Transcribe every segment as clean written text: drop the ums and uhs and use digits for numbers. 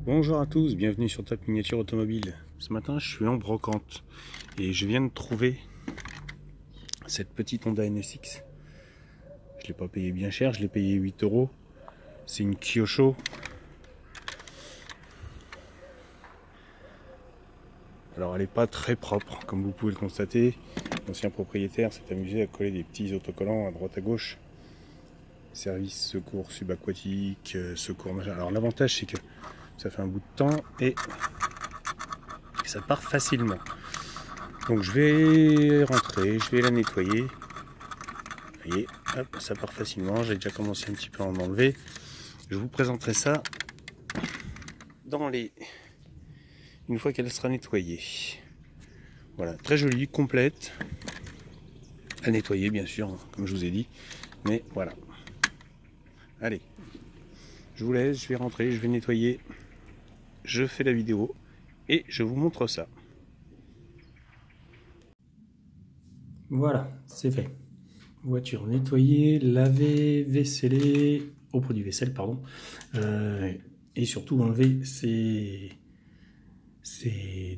Bonjour à tous, bienvenue sur Top Miniature Automobile. Ce matin je suis en brocante et je viens de trouver cette petite Honda NSX. Je l'ai pas payé bien cher, je l'ai payé 8 euros. C'est une Kyosho. Alors elle n'est pas très propre comme vous pouvez le constater. L'ancien propriétaire s'est amusé à coller des petits autocollants à droite à gauche. Service, secours subaquatique, secours machin. Alors l'avantage c'est que ça fait un bout de temps et ça part facilement. Donc je vais rentrer, je vais la nettoyer. Vous voyez, hop, ça part facilement. J'ai déjà commencé un petit peu à en enlever. Je vous présenterai ça une fois qu'elle sera nettoyée. Voilà, très jolie, complète. À nettoyer bien sûr, comme je vous ai dit. Mais voilà. Allez, je vous laisse, je vais rentrer, je vais nettoyer. Je fais la vidéo et je vous montre ça. Voilà, c'est fait. Voiture nettoyée, lavée, vaissellée, au produit vaisselle, pardon. Et surtout enlever ces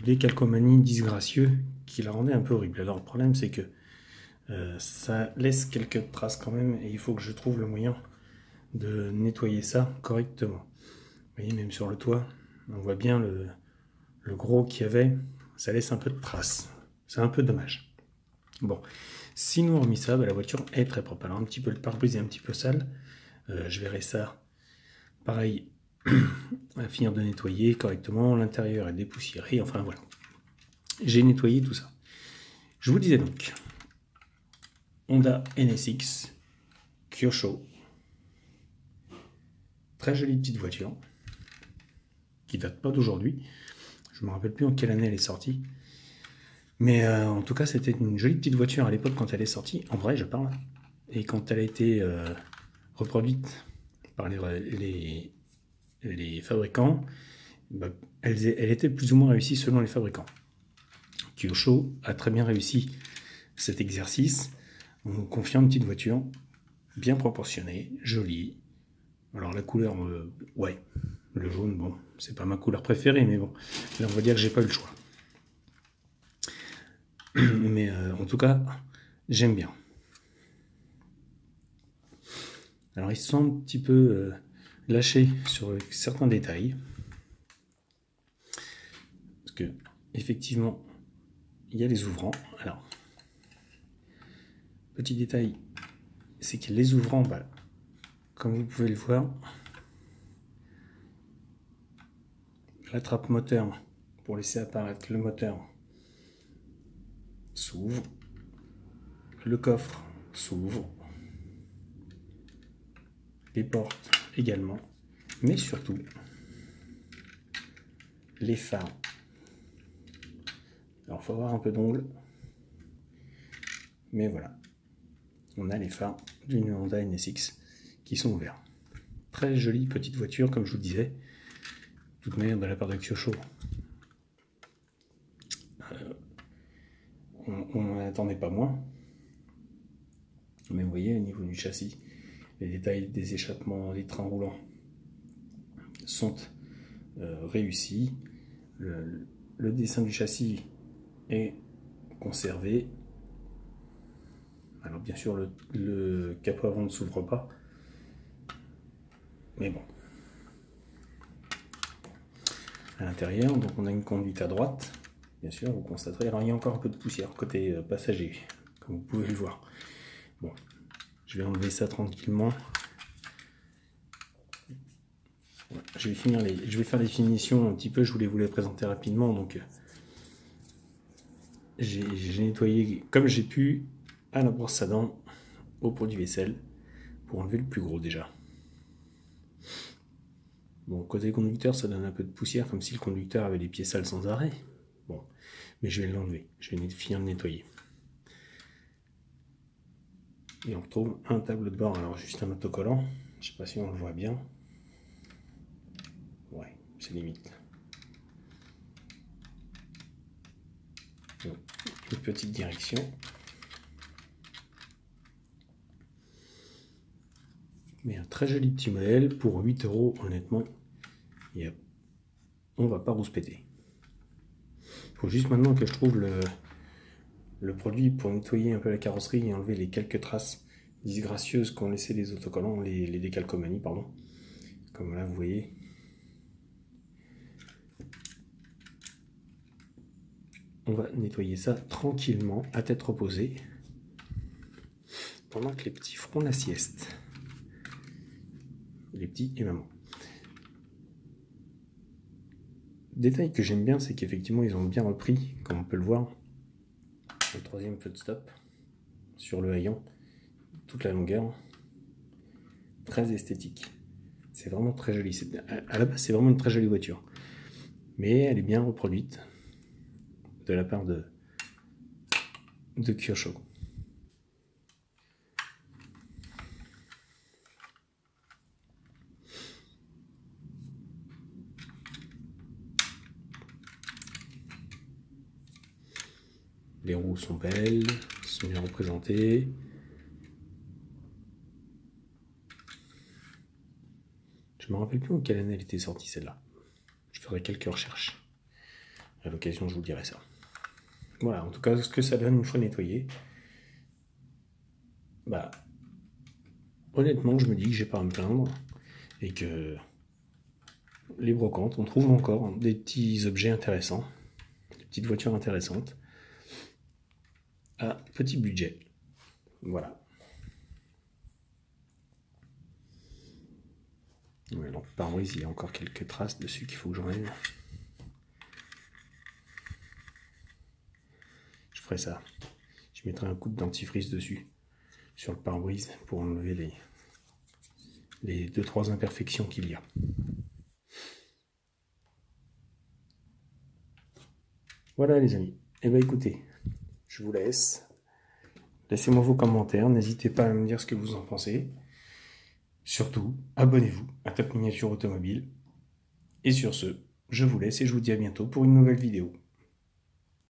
décalcomanies disgracieux qui la rendaient un peu horrible. Alors le problème c'est que ça laisse quelques traces quand même et il faut que je trouve le moyen de nettoyer ça correctement. Vous voyez, même sur le toit, on voit bien le gros qu'il y avait, ça laisse un peu de traces. C'est un peu dommage. Bon, sinon hormis ça, la voiture est très propre. Alors un petit peu le pare-brise est un petit peu sale. Je verrai ça pareil à finir de nettoyer correctement. L'intérieur est dépoussiéré, enfin voilà. J'ai nettoyé tout ça. Je vous disais donc, Honda NSX Kyosho, très jolie petite voiture, qui date pas d'aujourd'hui. Je me rappelle plus en quelle année elle est sortie. Mais en tout cas, c'était une jolie petite voiture à l'époque quand elle est sortie. En vrai, je parle. Et quand elle a été reproduite par les fabricants, bah, elle était plus ou moins réussie selon les fabricants. Kyosho a très bien réussi cet exercice en nous confiant une petite voiture bien proportionnée, jolie. Alors la couleur, ouais, le jaune, bon, c'est pas ma couleur préférée, mais bon, là on va dire que j'ai pas eu le choix. Mais en tout cas, j'aime bien. Alors ils sont un petit peu lâchés sur certains détails. Parce que, effectivement, il y a les ouvrants. Alors, petit détail, c'est que les ouvrants, bah, comme vous pouvez le voir, la trappe moteur, pour laisser apparaître le moteur, s'ouvre. Le coffre s'ouvre. Les portes également. Mais surtout, les phares. Alors, il faut avoir un peu d'ongle. Mais voilà. On a les phares d'une Honda NSX qui sont ouverts. Très jolie petite voiture, comme je vous le disais. De toute manière, de la part de Kyosho. On n'en attendait pas moins. Mais vous voyez, au niveau du châssis, les détails des échappements des trains roulants sont réussis. Le dessin du châssis est conservé. Alors bien sûr, le capot avant ne s'ouvre pas. Mais bon. À l'intérieur, donc on a une conduite à droite. Bien sûr, vous constaterez, alors il y a encore un peu de poussière côté passager, comme vous pouvez le voir. Bon, je vais enlever ça tranquillement. Je vais faire les finitions un petit peu, je voulais vous les présenter rapidement, donc j'ai nettoyé comme j'ai pu à la brosse à dents, au produit vaisselle, pour enlever le plus gros déjà. Bon, côté conducteur, ça donne un peu de poussière, comme si le conducteur avait les pieds sales sans arrêt. Bon, mais je vais l'enlever, je vais finir de nettoyer. Et on retrouve un tableau de bord, alors juste un autocollant, je sais pas si on le voit bien. Ouais, c'est limite. Une petite direction. Mais un très joli petit modèle pour 8 euros, honnêtement. Il n'y a on va pas rouspéter. Il faut juste maintenant que je trouve le produit pour nettoyer un peu la carrosserie et enlever les quelques traces disgracieuses qu'ont laissé les autocollants, les décalcomanies, pardon. Comme là, vous voyez. On va nettoyer ça tranquillement, à tête reposée, pendant que les petits feront la sieste. Les petits et maman. Détail que j'aime bien, c'est qu'effectivement, ils ont bien repris, comme on peut le voir, le troisième feu de stop sur le haillon, toute la longueur, très esthétique. C'est vraiment très joli. À la base, c'est vraiment une très jolie voiture. Mais elle est bien reproduite de la part de Kyosho. Les roues sont belles, sont bien représentées. Je me rappelle plus en quelle année elle était sortie celle-là. Je ferai quelques recherches. À l'occasion, je vous dirai ça. Voilà, en tout cas, ce que ça donne une fois nettoyé. Bah, honnêtement, je me dis que j'ai pas à me plaindre et que les brocantes, on trouve encore des petits objets intéressants, des petites voitures intéressantes à petit budget. Voilà. Ouais, donc, pare-brise, il y a encore quelques traces dessus qu'il faut que j'enlève. Je ferai ça. Je mettrai un coup de dentifrice dessus, sur le pare-brise, pour enlever les 2-3 imperfections qu'il y a. Voilà les amis. Eh bien écoutez, je vous laisse. Laissez-moi vos commentaires, n'hésitez pas à me dire ce que vous en pensez. Surtout, abonnez-vous à Top Miniature Automobile. Et sur ce, je vous laisse et je vous dis à bientôt pour une nouvelle vidéo.